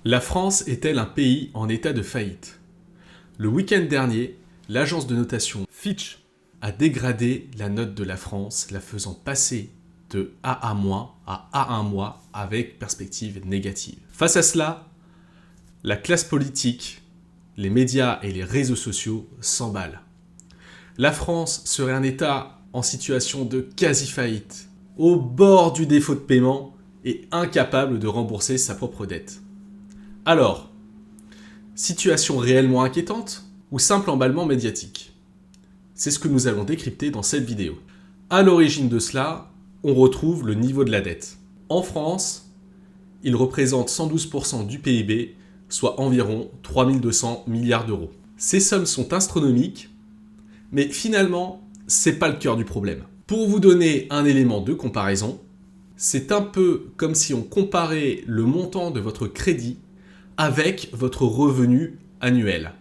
La France est-elle un pays en état de faillite? Le week-end dernier, l'agence de notation Fitch a dégradé la note de la France, la faisant passer de AA- à A1- avec perspective négative. Face à cela, la classe politique, les médias et les réseaux sociaux s'emballent. La France serait un État en situation de quasi-faillite, au bord du défaut de paiement et incapable de rembourser sa propre dette. Alors, situation réellement inquiétante ou simple emballement médiatique? C'est ce que nous allons décrypter dans cette vidéo. À l'origine de cela, on retrouve le niveau de la dette. En France, il représente 112% du PIB, soit environ 3200 milliards d'euros. Ces sommes sont astronomiques, mais finalement, c'est pas le cœur du problème. Pour vous donner un élément de comparaison, c'est un peu comme si on comparait le montant de votre crédit avec votre revenu annuel.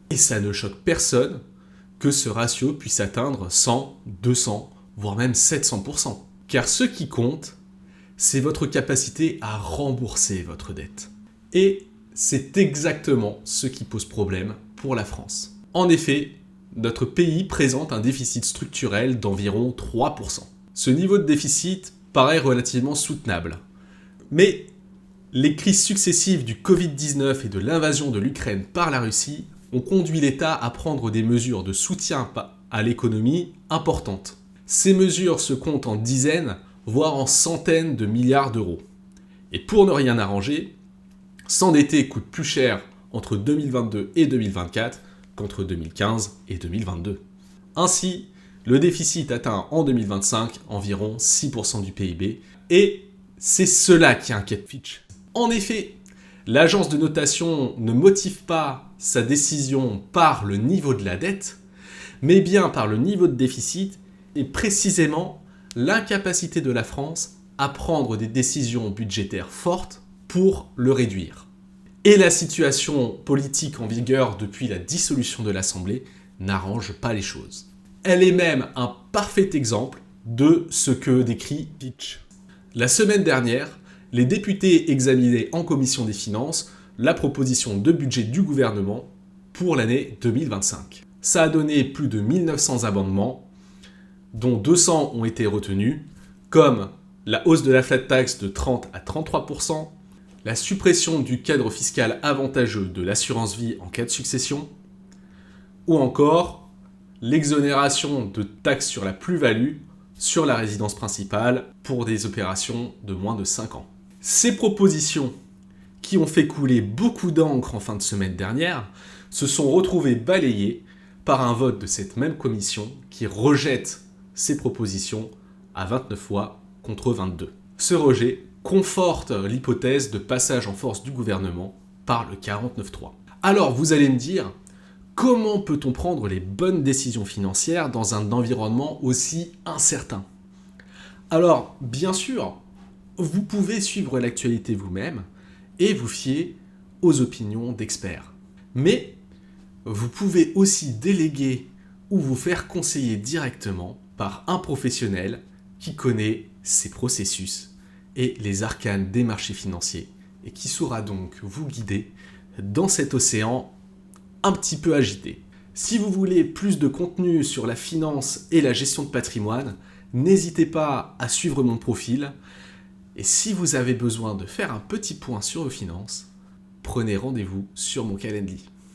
Et ça ne choque personne que ce ratio puisse atteindre 100, 200, voire même 700%. Car ce qui compte, c'est votre capacité à rembourser votre dette. Et c'est exactement ce qui pose problème pour la France. En effet, notre pays présente un déficit structurel d'environ 3%. Ce niveau de déficit paraît relativement soutenable. Mais les crises successives du Covid-19 et de l'invasion de l'Ukraine par la Russie ont conduit l'État à prendre des mesures de soutien à l'économie importantes. Ces mesures se comptent en dizaines, voire en centaines de milliards d'euros. Et pour ne rien arranger, s'endetter coûte plus cher entre 2022 et 2024 qu'entre 2015 et 2022. Ainsi, le déficit atteint en 2025 environ 6% du PIB, et c'est cela qui inquiète Fitch. En effet, l'agence de notation ne motive pas sa décision par le niveau de la dette, mais bien par le niveau de déficit et précisément l'incapacité de la France à prendre des décisions budgétaires fortes pour le réduire. Et la situation politique en vigueur depuis la dissolution de l'Assemblée n'arrange pas les choses. Elle est même un parfait exemple de ce que décrit Fitch. La semaine dernière, les députés examinaient en commission des finances la proposition de budget du gouvernement pour l'année 2025. Ça a donné plus de 1900 amendements, dont 200 ont été retenus, comme la hausse de la flat tax de 30 à 33%, la suppression du cadre fiscal avantageux de l'assurance vie en cas de succession, ou encore l'exonération de taxes sur la plus-value sur la résidence principale pour des opérations de moins de 5 ans. Ces propositions, qui ont fait couler beaucoup d'encre en fin de semaine dernière, se sont retrouvées balayées par un vote de cette même commission qui rejette ces propositions à 29 voix contre 22. Ce rejet conforte l'hypothèse de passage en force du gouvernement par le 49.3. Alors vous allez me dire, comment peut-on prendre les bonnes décisions financières dans un environnement aussi incertain? Alors, bien sûr, vous pouvez suivre l'actualité vous-même et vous fier aux opinions d'experts. Mais vous pouvez aussi déléguer ou vous faire conseiller directement par un professionnel qui connaît ces processus et les arcanes des marchés financiers et qui saura donc vous guider dans cet océan un petit peu agité. Si vous voulez plus de contenu sur la finance et la gestion de patrimoine, n'hésitez pas à suivre mon profil. Et si vous avez besoin de faire un petit point sur vos finances, prenez rendez-vous sur mon calendrier.